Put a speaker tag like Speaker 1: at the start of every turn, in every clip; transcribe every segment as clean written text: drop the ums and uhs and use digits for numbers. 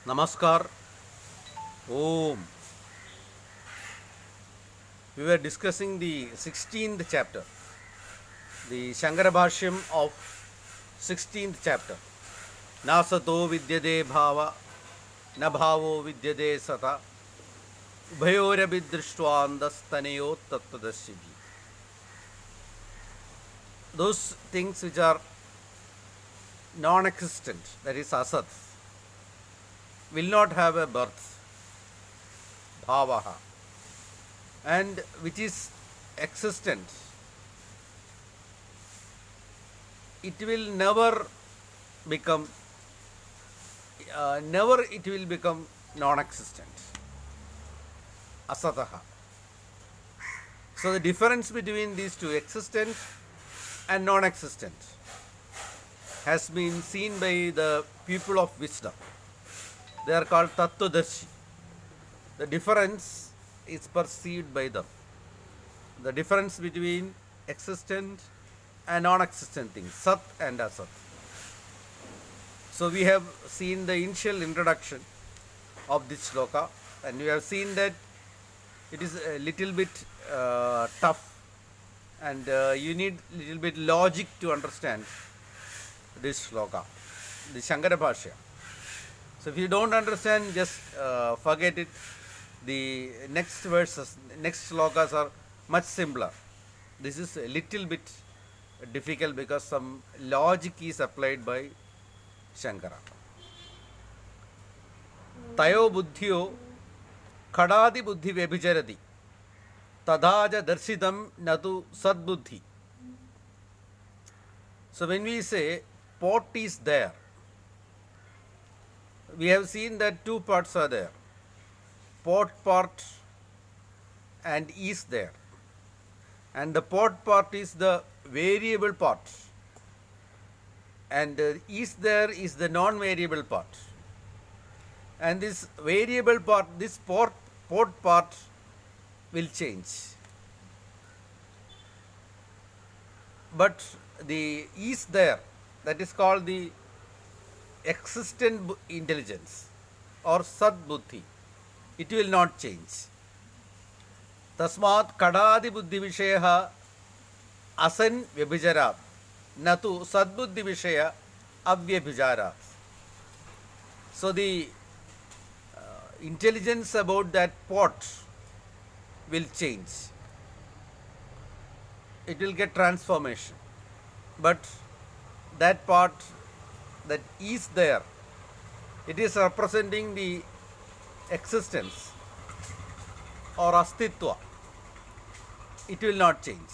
Speaker 1: Namaskar. Om. We were discussing the 16th chapter, the Shankara Bhashyam of 16th chapter. Nasato vidyade bhava, na bhavo vidyade sata, ubhayorabhidrishtvandastaneyo tattadashivi. Those things which are non-existent, that is asat, will not have a birth, bhavaha, and which is existent, it will never become non-existent, asataha. So the difference between these two, existent and non-existent, has been seen by the people of wisdom. They are called Tattvadarshi. The difference is perceived by them. The difference between existent and non-existent things, Sat and Asat. So we have seen the initial introduction of this shloka, and we have seen that it is a little bit tough, and you need little bit logic to understand this shloka, the Shankara Bhashya. So if you don't understand, just forget it. The next verses, next shlokas are much simpler. This is a little bit difficult because some logic is applied by Shankara. Tayo buddhyo khadadi buddhi vyabhijarati tadhaja darshidam natu sadbuddhi. So when we say pot is there, we have seen that two parts are there. Pot part and is there. And the pot part is the variable part. And is there is the non-variable part. And this variable part, this pot part will change. But the is there, that is called the existent intelligence or Sat Buddhi, it will not change. Tasmat kadadi buddhi visheha asan vyabhijarat natu sadbuddhi vishaya avyabhijarat. So the intelligence about that pot will change. It will get transformation. But that part that is there, it is representing the existence or astitva. It will not change.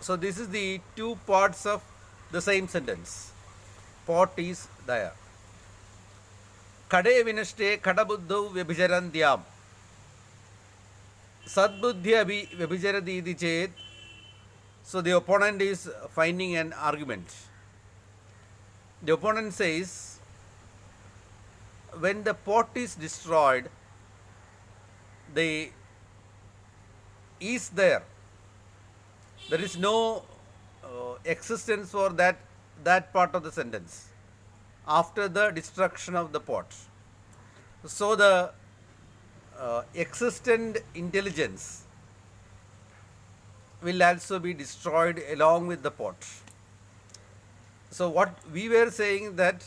Speaker 1: So this is the two parts of the same sentence. Pot is there. Kade vinashte kadabuddhau vyabhijarantyam sadbuddhi abhi vyabhijarati iti chet. So the opponent is finding an argument. The opponent says, when the pot is destroyed, the is there. There is no existence for that part of the sentence after the destruction of the pot. So the existent intelligence will also be destroyed along with the pot. So what we were saying, that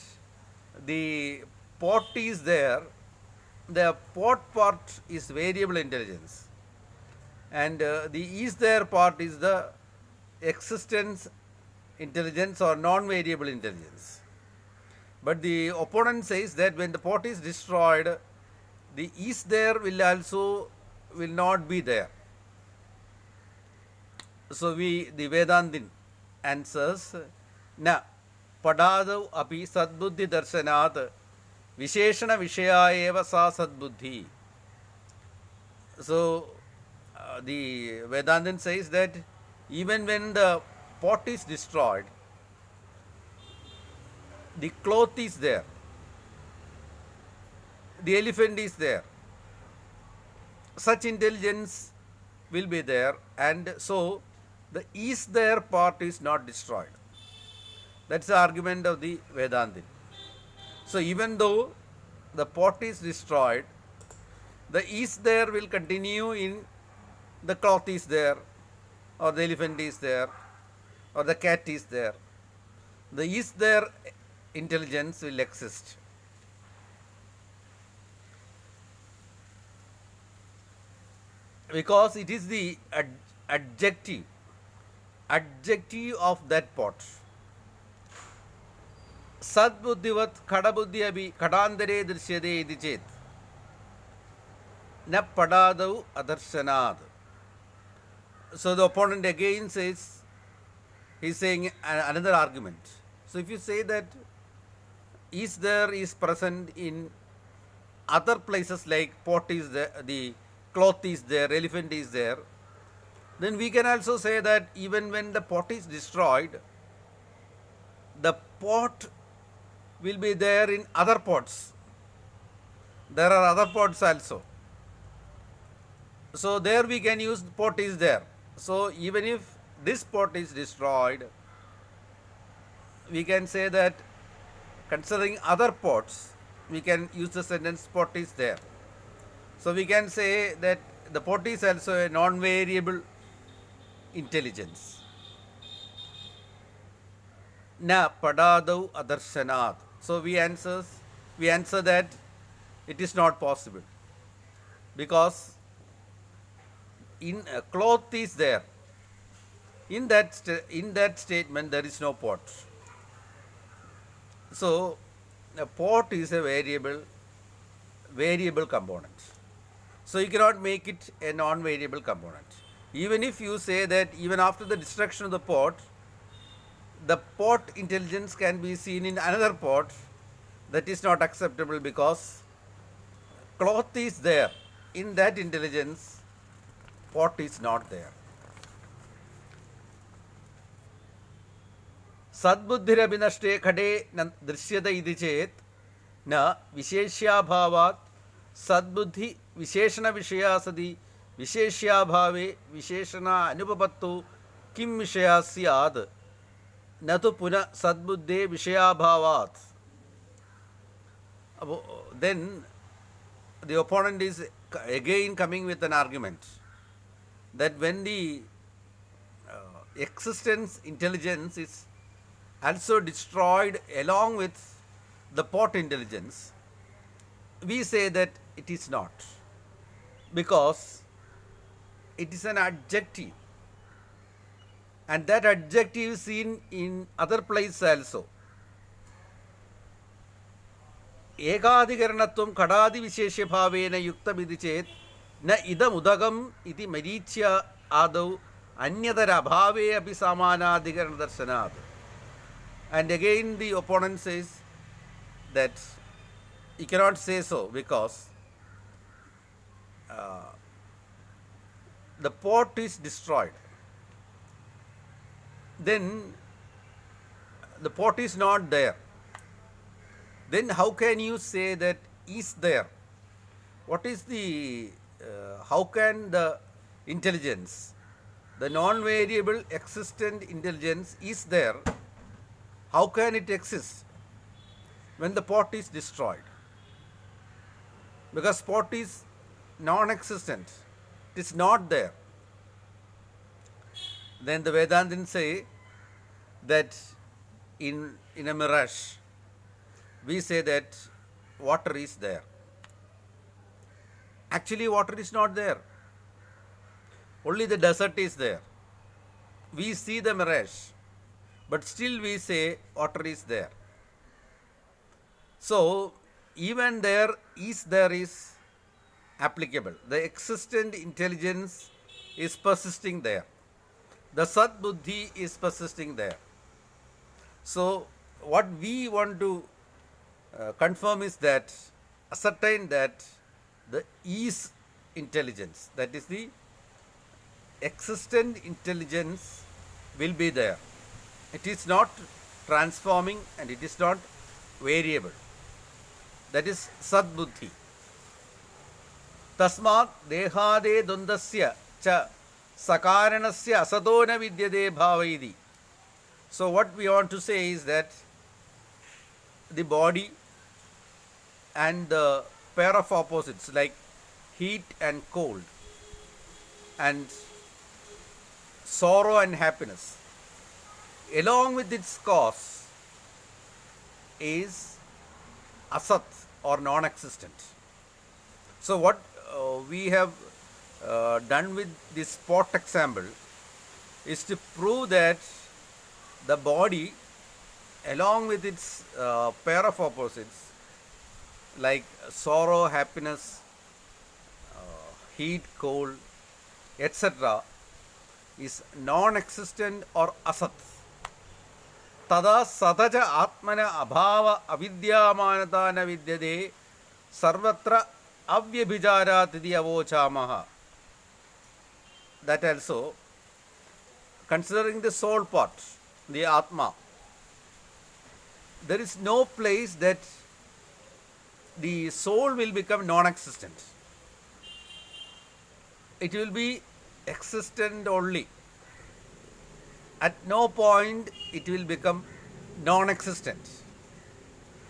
Speaker 1: the pot is there, the pot part is variable intelligence, and the is there part is the existence intelligence or non-variable intelligence. But the opponent says that when the pot is destroyed, the is there will not be there. So the Vedantin answers, na padadav api sadbuddhi darshanat visheshana vishaya eva sa sadbuddhi. So the Vedantin says that even when the pot is destroyed, the cloth is there, the elephant is there, such intelligence will be there, and so the is there part is not destroyed. That's the argument of the Vedantin. So even though the pot is destroyed, the is there will continue in the cloth is there, or the elephant is there, or the cat is there. The is there intelligence will exist. Because it is the adjective of that pot. Sadbuddhivat khadabuddhi abhi khadandare drishyade iti chet na padadau adarsanad. So the opponent again says, he is saying another argument. So if you say that is there is present in other places, like pot is there, the cloth is there, elephant is there, then we can also say that even when the pot is destroyed, the pot will be there in other pots. There are other pots also. So there we can use pot is there. So even if this pot is destroyed, we can say that considering other pots, we can use the sentence pot is there. So we can say that the pot is also a non-variable intelligence. Na padadau adarsanat. So we answer that it is not possible, because in cloth is there. In that statement there is no pot. So a pot is a variable component. So you cannot make it a non-variable component. Even if you say that even after the destruction of the pot intelligence can be seen in another pot, that is not acceptable, because cloth is there. In that intelligence, pot is not there. Sadbuddhirabhinashte khade drishyata iti chet na visheshyabhavat sadbuddhi visheshana vishaya sadi visheshyabhave visheshana anupapattu kim vishaya syad natu puna sadbuddhe vishayabhavat. Then the opponent is again coming with an argument that when the existence intelligence is also destroyed along with the pot intelligence, we say that it is not, because it is an adjective, and that adjective is seen in other places also. Ekadikaranatvam kadadi visheshya bhavena yuktam iti chet na idam udagam iti marichya adau anyadara bhave api samanadikarana darshanat. And again the opponent says that he cannot say so, because the pot is destroyed. Then the pot is not there. Then how can you say that is there? What is the, how can the intelligence, the non-variable existent intelligence is there, how can it exist when the pot is destroyed? Because pot is non-existent, it is not there. Then the Vedantins say that in a mirage, we say that water is there. Actually, water is not there. Only the desert is there. We see the mirage, but still we say water is there. So, even there is applicable. The existent intelligence is persisting there. The Sat Buddhi is persisting there. So, what we want to confirm is that, ascertain that the is intelligence, that is the existent intelligence, will be there. It is not transforming and it is not variable. That is Sat Buddhi. Tasmat dehade dundasya cha sakaranasya asadona vidyade bhavaidi. So what we want to say is that the body and the pair of opposites like heat and cold, and sorrow and happiness, along with its cause, is asat or non existent. So, what we have done with this spot example is to prove that the body, along with its pair of opposites like sorrow, happiness, heat, cold, etc., is non existent or asat. Tada sataja atmana abhava avidyamanata na vidyade sarvatra avyabhijaratidi avochamaha. That also, considering the soul part, the Atma, there is no place that the soul will become non existent. It will be existent only. At no point it will become non existent.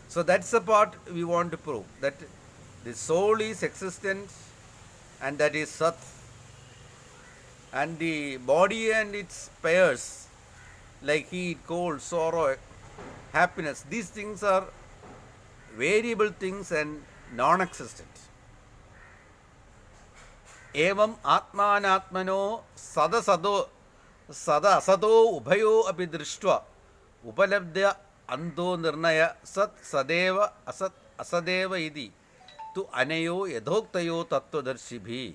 Speaker 1: So that's the part we want to prove, that the soul is existent and that is Sat, and the body and its pairs like heat, cold, sorrow, happiness, these things are variable things and non existent. Evam atmanatmano sadasado sada asado ubhayo api drishtva upalabdya anto nirnaya sat sadeva asat asadeva idi tu anayo yadhoktayo tattvadarshibhi.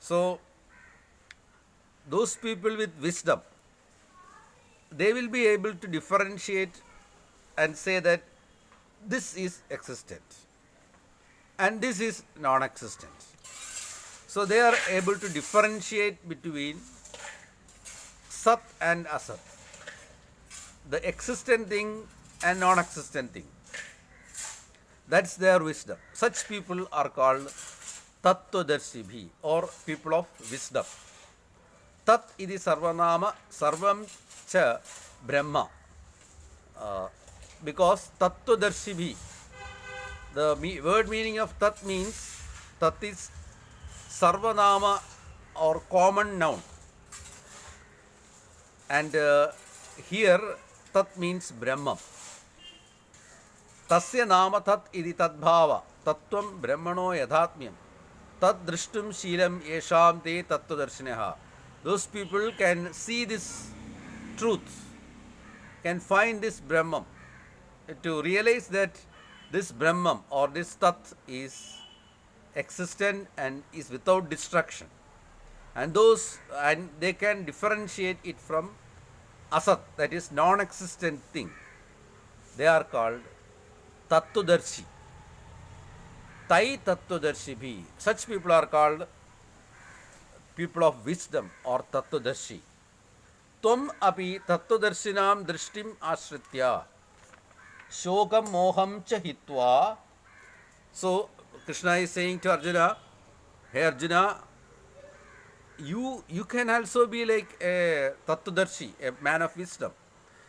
Speaker 1: So, those people with wisdom, they will be able to differentiate and say that this is existent and this is non existent. So, they are able to differentiate between Sat and Asat, the existent thing and non existent thing. That's their wisdom. Such people are called Tattvadarshibhi, or people of wisdom. Tat idi sarvanama sarvam cha Brahma. Because Tattvadarshibhi, the word meaning of Tat means, Tat is sarvanama or common noun. And here Tat means Brahma. Tasya nama tat idi tadbhava tattvam brahmano yadhatmyam tad drishtum sheelam yesham te tattvadarshinaha. Those people can see this truth, can find this Brahman, to realize that this Brahman or this Tat is existent and is without destruction. And they can differentiate it from Asat, that is non existent thing. They are called Tattvadarshi. Tai Tattvadarshibhi. Such people are called people of wisdom or Tattvadarshi. Tvam api Tattvadarsinam drishtim ashritya shokam moham cha hitva. So, Krishna is saying to Arjuna, hey Arjuna, you can also be like a Tattvadarshi, a man of wisdom.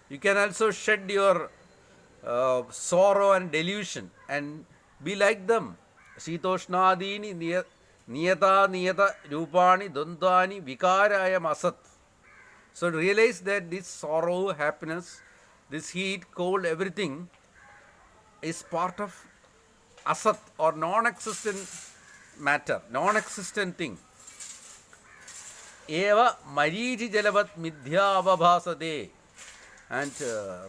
Speaker 1: You can also shed your sorrow and delusion and be like them. Shitoshnadini niyata niyata rupani dundani vikarayam asat. So realize that this sorrow, happiness, this heat, cold, everything is part of asat or non-existent matter, non-existent thing. Eva mariji jalavat midhya avabhasade. And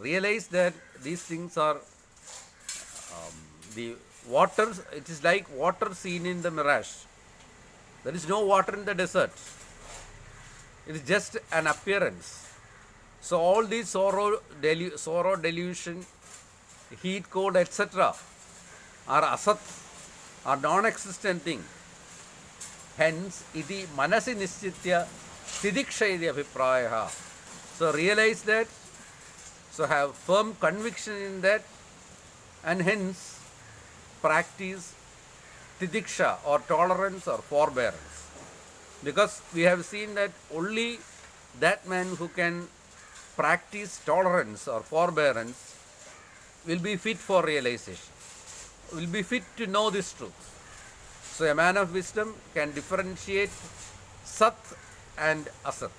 Speaker 1: realize that these things are the water, it is like water seen in the mirage. There is no water in the desert. It is just an appearance. So all these sorrow, delusion, heat, cold, etc. are asat, are non-existent thing. Hence, iti manasi nischitya tidikshayadi abhiprayaha. So realize that, so have firm conviction in that, and hence practice tidiksha or tolerance or forbearance. Because we have seen that only that man who can practice tolerance or forbearance will be fit for realization. will be fit to know this truth. So a man of wisdom can differentiate Sat and Asat.